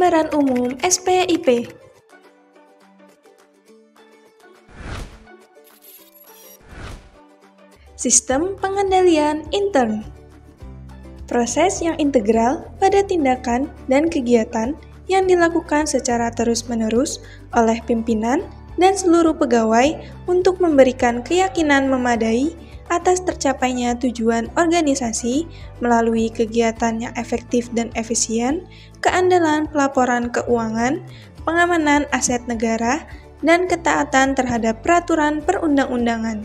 Gambaran umum SPIP. Sistem pengendalian intern. Proses yang integral pada tindakan dan kegiatan yang dilakukan secara terus-menerus oleh pimpinan dan seluruh pegawai untuk memberikan keyakinan memadai atas tercapainya tujuan organisasi melalui kegiatan yang efektif dan efisien, keandalan pelaporan keuangan, pengamanan aset negara, dan ketaatan terhadap peraturan perundang-undangan.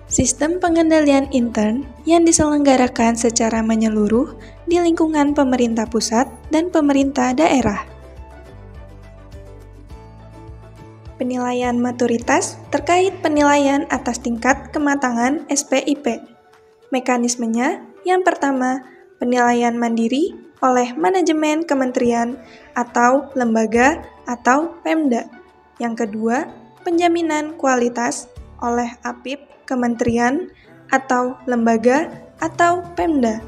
Sistem pengendalian intern yang diselenggarakan secara menyeluruh di lingkungan pemerintah pusat dan pemerintah daerah. Penilaian maturitas terkait penilaian atas tingkat kematangan SPIP. Mekanismenya yang pertama, penilaian mandiri oleh manajemen kementerian atau lembaga atau Pemda. Yang kedua, penjaminan kualitas oleh APIP kementerian atau lembaga atau Pemda.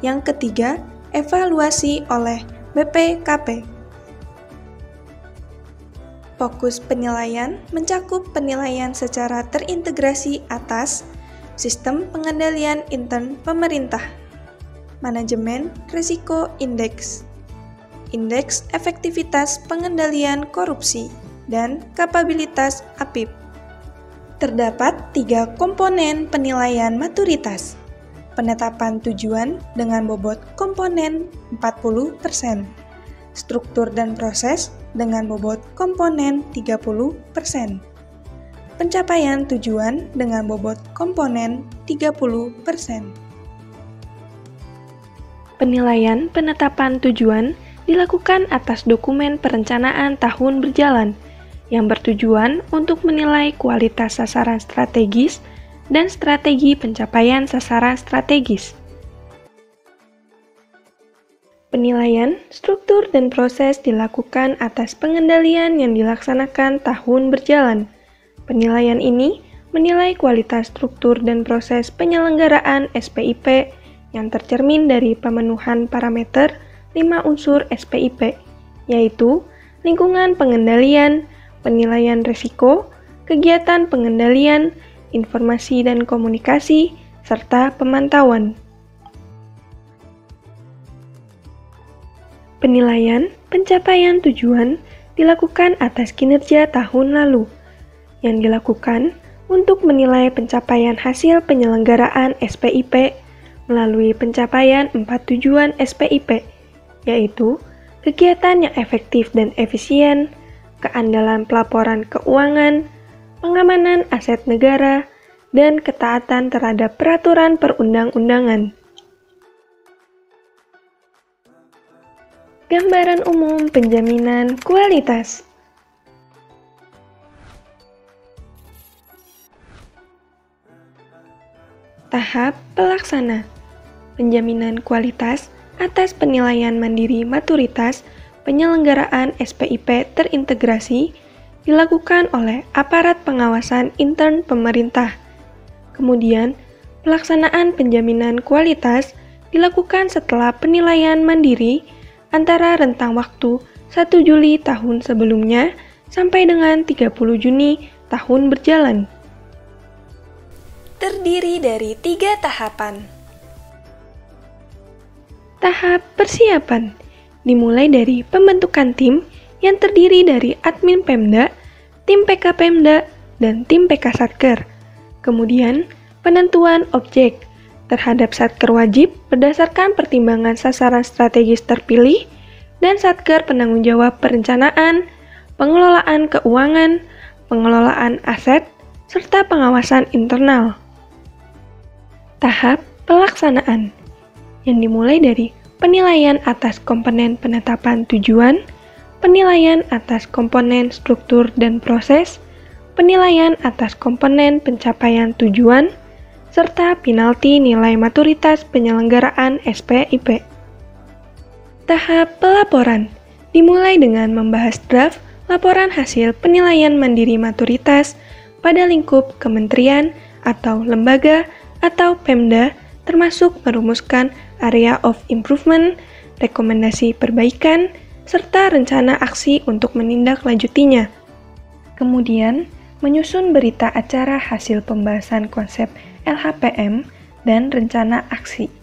Yang ketiga, evaluasi oleh BPKP. Fokus penilaian mencakup penilaian secara terintegrasi atas sistem pengendalian intern pemerintah, manajemen risiko indeks, indeks efektivitas pengendalian korupsi, dan kapabilitas APIP. Terdapat 3 komponen penilaian maturitas. Penetapan tujuan dengan bobot komponen 40%, struktur dan proses dengan bobot komponen 30%, pencapaian tujuan dengan bobot komponen 30%. Penilaian penetapan tujuan dilakukan atas dokumen perencanaan tahun berjalan yang bertujuan untuk menilai kualitas sasaran strategis dan strategi pencapaian sasaran strategis. Penilaian, struktur, dan proses dilakukan atas pengendalian yang dilaksanakan tahun berjalan. Penilaian ini menilai kualitas struktur dan proses penyelenggaraan SPIP yang tercermin dari pemenuhan parameter 5 unsur SPIP, yaitu lingkungan pengendalian, penilaian risiko, kegiatan pengendalian, informasi dan komunikasi, serta pemantauan. Penilaian pencapaian tujuan dilakukan atas kinerja tahun lalu, yang dilakukan untuk menilai pencapaian hasil penyelenggaraan SPIP melalui pencapaian 4 tujuan SPIP, yaitu kegiatan yang efektif dan efisien, keandalan pelaporan keuangan, pengamanan aset negara, dan ketaatan terhadap peraturan perundang-undangan. Gambaran umum penjaminan kualitas. Tahap pelaksana. Penjaminan kualitas atas penilaian mandiri maturitas penyelenggaraan SPIP terintegrasi dilakukan oleh aparat pengawasan intern pemerintah. Kemudian, pelaksanaan penjaminan kualitas dilakukan setelah penilaian mandiri antara rentang waktu 1 Juli tahun sebelumnya sampai dengan 30 Juni tahun berjalan. Terdiri dari 3 tahapan. Tahap persiapan dimulai dari pembentukan tim yang terdiri dari admin Pemda, tim PK Pemda, dan tim PK Satker. Kemudian, penentuan objek terhadap Satker wajib berdasarkan pertimbangan sasaran strategis terpilih dan Satker penanggung jawab perencanaan, pengelolaan keuangan, pengelolaan aset, serta pengawasan internal. Tahap pelaksanaan yang dimulai dari penilaian atas komponen penetapan tujuan, penilaian atas komponen struktur dan proses, penilaian atas komponen pencapaian tujuan, serta penalti nilai maturitas penyelenggaraan SPIP. Tahap pelaporan dimulai dengan membahas draft laporan hasil penilaian mandiri maturitas pada lingkup kementerian atau lembaga atau Pemda, termasuk merumuskan area of improvement, rekomendasi perbaikan, serta rencana aksi untuk menindaklanjutinya. Kemudian, menyusun berita acara hasil pembahasan konsep LHPM dan rencana aksi.